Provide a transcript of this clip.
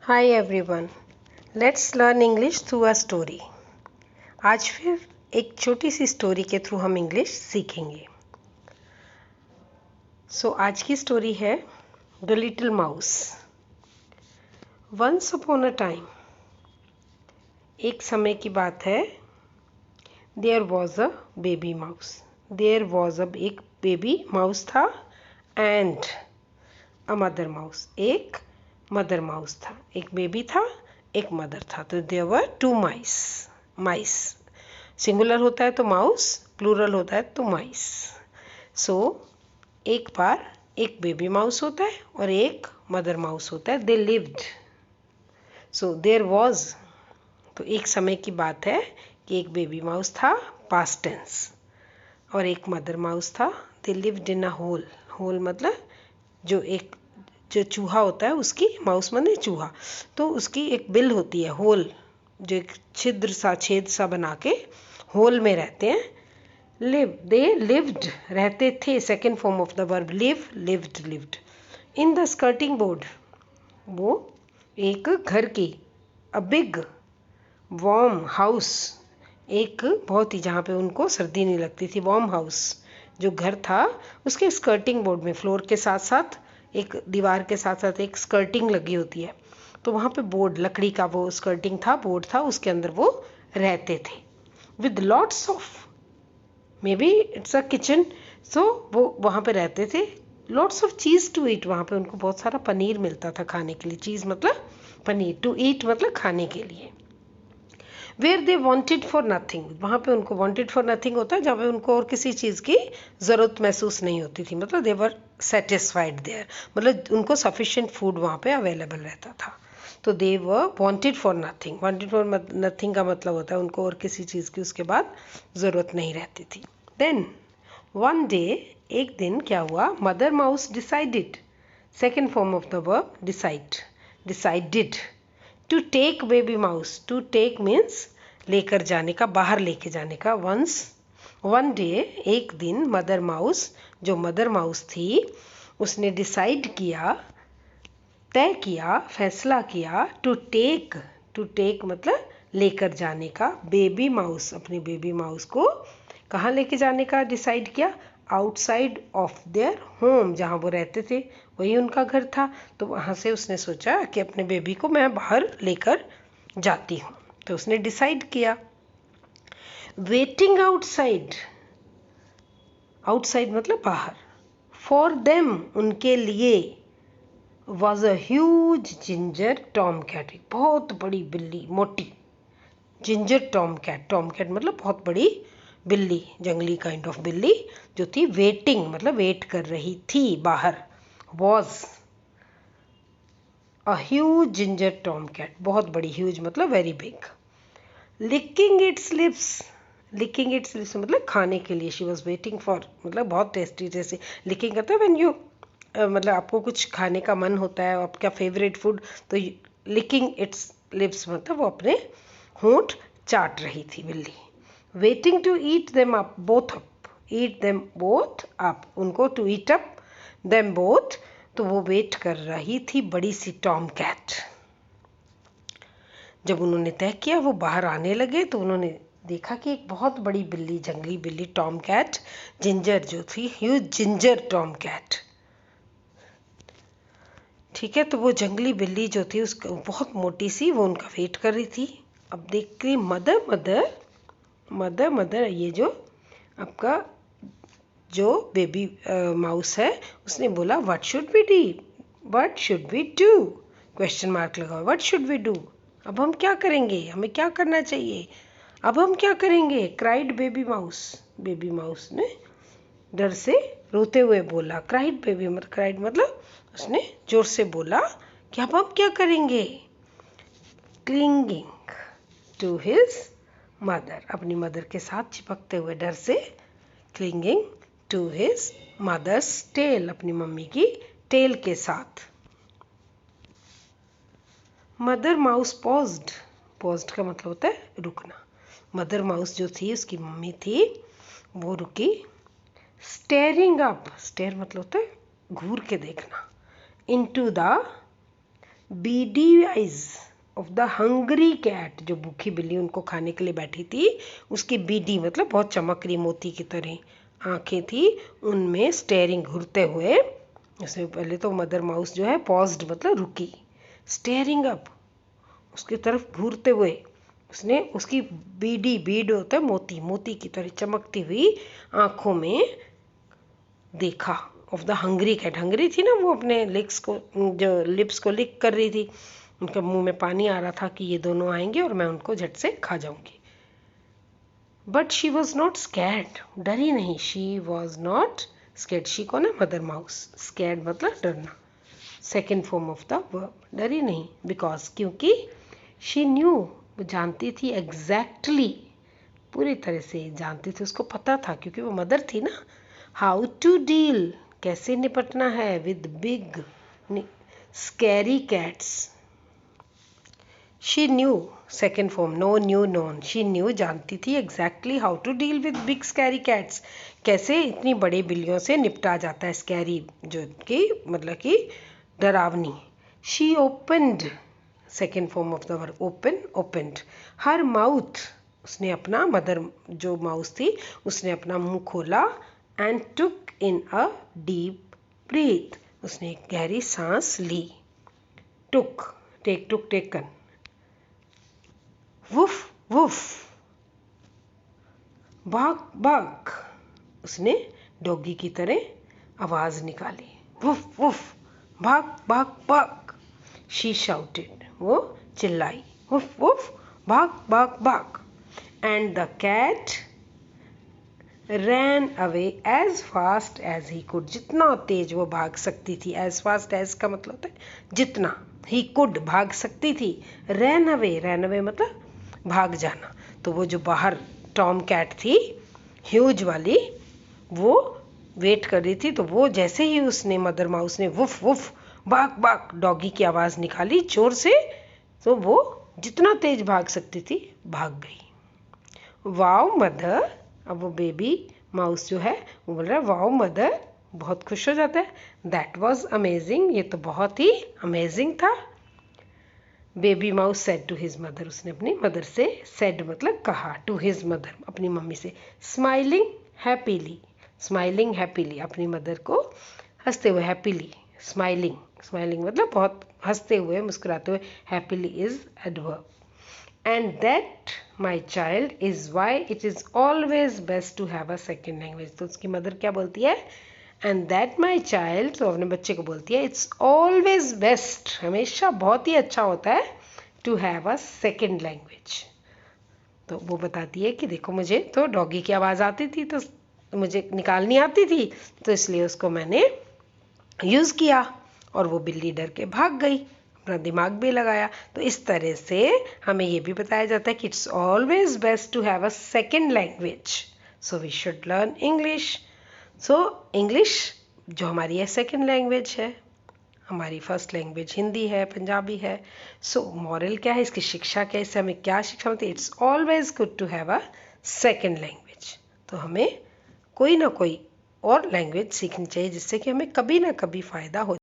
Hi everyone, let's learn English through a story. आज फिर एक छोटी सी स्टोरी के थ्रू हम इंग्लिश सीखेंगे. आज की स्टोरी है the little mouse. Once upon a time, एक समय की बात है. There was a baby mouse. एक बेबी माउस था एंड अ मदर माउस. एक मदर माउस था. एक बेबी था, एक मदर था. तो there were two mice. Singular होता है तो माउस, प्लूरल होता है तो माइस. एक बार एक बेबी माउस होता है और एक मदर माउस होता है. They lived. देयर वॉज, तो एक समय की बात है कि एक बेबी माउस था, पास्ट टेंस, और एक मदर माउस था. They lived in a whole मतलब जो चूहा होता है उसकी, माउस माने चूहा, तो उसकी एक बिल होती है, होल, जो एक छेद सा बना के होल में रहते हैं. दे लिव्ड, रहते थे. Second form of the verb lived in the skirting board. वो एक घर की, अ बिग वार्म हाउस, एक बहुत ही, जहाँ पे उनको सर्दी नहीं लगती थी, वार्म हाउस जो घर था, उसके स्कर्टिंग बोर्ड में, फ्लोर के साथ साथ, एक दीवार के साथ साथ एक स्कर्टिंग लगी होती है, तो वहाँ पे बोर्ड, लकड़ी का वो स्कर्टिंग था, बोर्ड था, उसके अंदर वो रहते थे. With lots of, maybe it's a kitchen. वो वहाँ पे रहते थे. Lots of cheese to eat, वहाँ पे उनको बहुत सारा पनीर मिलता था खाने के लिए. चीज़ मतलब पनीर, टू ईट मतलब खाने के लिए. Where they wanted for nothing, वहाँ पे उनको वॉन्टेड फॉर नथिंग होता है जहाँ पे उनको और किसी चीज़ की ज़रूरत महसूस नहीं होती थी. मतलब दे वर सेटिस्फाइड देयर, मतलब उनको सफिशिएंट फूड वहाँ पे अवेलेबल रहता था. तो they were wanted for nothing. Wanted for nothing का मतलब होता है उनको और किसी चीज़ की उसके बाद ज़रूरत नहीं रहती थी. देन वन डे, एक दिन क्या हुआ, mother mouse decided, second form of the verb decided, to take baby mouse. To take means लेकर जाने का, बाहर लेके जाने का. वन डे, एक दिन, मदर माउस, जो मदर माउस थी, उसने डिसाइड किया, तय किया, फैसला किया, टू टेक मतलब लेकर जाने का, बेबी माउस, अपने बेबी माउस को कहाँ लेके जाने का डिसाइड किया. आउटसाइड ऑफ देयर होम, जहाँ वो रहते थे वही उनका घर था. तो वहाँ से उसने सोचा कि अपने बेबी को मैं बाहर लेकर जाती हूँ. तो उसने डिसाइड किया. वेटिंग आउटसाइड मतलब बाहर. फॉर देम, उनके लिए. Was a huge ginger tom cat, बहुत बड़ी बिल्ली, मोटी. जिंजर टॉम कैट मतलब बहुत बड़ी बिल्ली, जंगली काइंड ऑफ बिल्ली जो थी. वेटिंग मतलब वेट कर रही थी बाहर. Was a huge ginger tom cat, बहुत बड़ी, ह्यूज मतलब very big. Licking its lips मतलब खाने के लिए. शी वॉज वेटिंग फॉर मतलब बहुत टेस्टी. जैसे लिकिंग करते हैं व्हेन यू, मतलब आपको कुछ खाने का मन होता है, आपका फेवरेट फूड, तो लिकिंग इट्स लिप्स मतलब वो अपने होंठ चाट रही थी बिल्ली. Waiting to eat them up both up, उनको to eat up them both, तो वो वेट कर रही थी बड़ी सी टॉम कैट. जब उन्होंने तय किया, वो बाहर आने लगे, तो उन्होंने देखा कि एक बहुत बड़ी बिल्ली, जंगली बिल्ली, टॉम कैट, जिंजर जो थी, ह्यूज जिंजर टॉम कैट. ठीक है, तो वो जंगली बिल्ली जो थी, उसका बहुत मोटी सी, वो उनका वेट कर रही थी. अब देख रही, मदर, ये जो आपका जो बेबी माउस है, उसने बोला what should we do, question mark लगाओ. व्हाट शुड वी डू, अब हम क्या करेंगे, हमें क्या करना चाहिए, अब हम क्या करेंगे. क्राइड बेबी माउस ने डर से रोते हुए बोला. क्राइड मतलब उसने जोर से बोला कि अब हम क्या करेंगे. क्लिंगिंग टू हिज मदर, अपनी मदर के साथ चिपकते हुए डर से. Clinging to his mother's tail, अपनी मम्मी की टेल के साथ. मदर माउस पॉज्ड का मतलब होता है रुकना. मदर माउस जो थी, उसकी मम्मी थी, वो रुकी. स्टेयर मतलब होता है घूर के देखना. Into the beady eyes of the hungry cat, जो भूखी बिल्ली उनको खाने के लिए बैठी थी, उसकी बीडी मतलब बहुत चमक रही मोती की तरह आंखें थी, उनमें स्टेयरिंग घूरते हुए, उसमें पहले तो मदर माउस जो है पॉज्ड मतलब रुकी, स्टेयरिंग अप उसकी तरफ घूरते हुए उसने उसकी बीडी, बीड होता है मोती, मोती की तरह चमकती हुई आंखों में देखा of the hungry cat. Hungry थी ना वो, अपने लिप्स को, जो लिप्स को लिक कर रही थी, उनके मुंह में पानी आ रहा था कि ये दोनों आएंगे और मैं उनको झट से खा जाऊंगी। But she was not scared, डरी नहीं, she was not scared. She को ना मदर माउस, स्कैर्ड मतलब डरना, second form of the verb, डरी नहीं, बिकॉज क्योंकि शी न्यू, वो जानती थी, एग्जैक्टली पूरी तरह से जानती थी, उसको पता था क्योंकि वो मदर थी ना, हाउ टू डील कैसे निपटना है, with big scary cats. She knew, second form, know knew known, she knew जानती थी, exactly how to deal with big scary cats कैसे इतनी बड़ी बिल्लियों से निपटा जाता है, स्कैरी जो कि मतलब कि डरावनी। She opened, second form of the verb open, opened, her mouth, उसने अपना, मदर जो माउस थी उसने अपना मुंह खोला, and took in a deep breath, उसने एक गहरी सांस ली, टुक, टेक, टुक, टेकन, वुफ वुफ, बाक बाक, उसने डॉगी की तरह आवाज निकाली, वुफ वुफ, भाग भाग भाग, शी शाउटेड, वो चिल्लाई, वुफ वुफ, भाग भाग भाग, and the cat ran away as fast as he could, जितना तेज वो भाग सकती थी, एज फास्ट एज का मतलब होता है जितना, ही कुड भाग सकती थी, रैन अवे, रैन अवे मतलब भाग जाना। तो वो जो बाहर टॉम कैट थी ह्यूज वाली, वो वेट कर रही थी, तो वो जैसे ही उसने, मदर माउस ने वुफ वुफ, भाग भाग, डॉगी की आवाज़ निकाली जोर से, तो वो जितना तेज भाग सकती थी भाग गई। वाओ मदर, अब वो बेबी माउस जो है वो बोल रहा है वाओ मदर, बहुत खुश हो जाता है, दैट वॉज अमेजिंग, ये तो बहुत ही अमेजिंग था। Baby mouse said to his mother, उसने अपनी मदर से, सेड मतलब कहा, टू हिज मदर अपनी मम्मी से, स्माइलिंग हैप्पीली, स्माइलिंग हैप्पीली, अपनी मदर को हंसते हुए, हैप्पीली, स्माइलिंग, स्माइलिंग मतलब बहुत हंसते हुए, मुस्कुराते हुए, happily is adverb, and that my child is why it is always best to have a second language. तो उसकी मदर क्या बोलती है, एंड दैट माई चाइल्ड, तो अपने बच्चे को बोलती है, इट्स ऑलवेज बेस्ट, हमेशा बहुत ही अच्छा होता है, to have a second language. तो वो बताती है कि देखो मुझे तो डॉगी की आवाज़ आती थी, तो मुझे निकालनी आती थी, तो इसलिए उसको मैंने यूज़ किया, और वो बिल्ली डर के भाग गई, अपना दिमाग भी लगाया। तो इस तरह से हमें ये भी बताया जाता है कि it's always best to have a second language, so we should learn English. So English जो हमारी है सेकेंड लैंग्वेज है, हमारी फर्स्ट लैंग्वेज हिंदी है, पंजाबी है। सो मॉरल क्या है, इसकी शिक्षा क्या है, इससे हमें क्या शिक्षा मिलती है, it's always good to have a second language. तो हमें कोई ना कोई और लैंग्वेज सीखनी चाहिए, जिससे कि हमें कभी ना कभी फ़ायदा हो।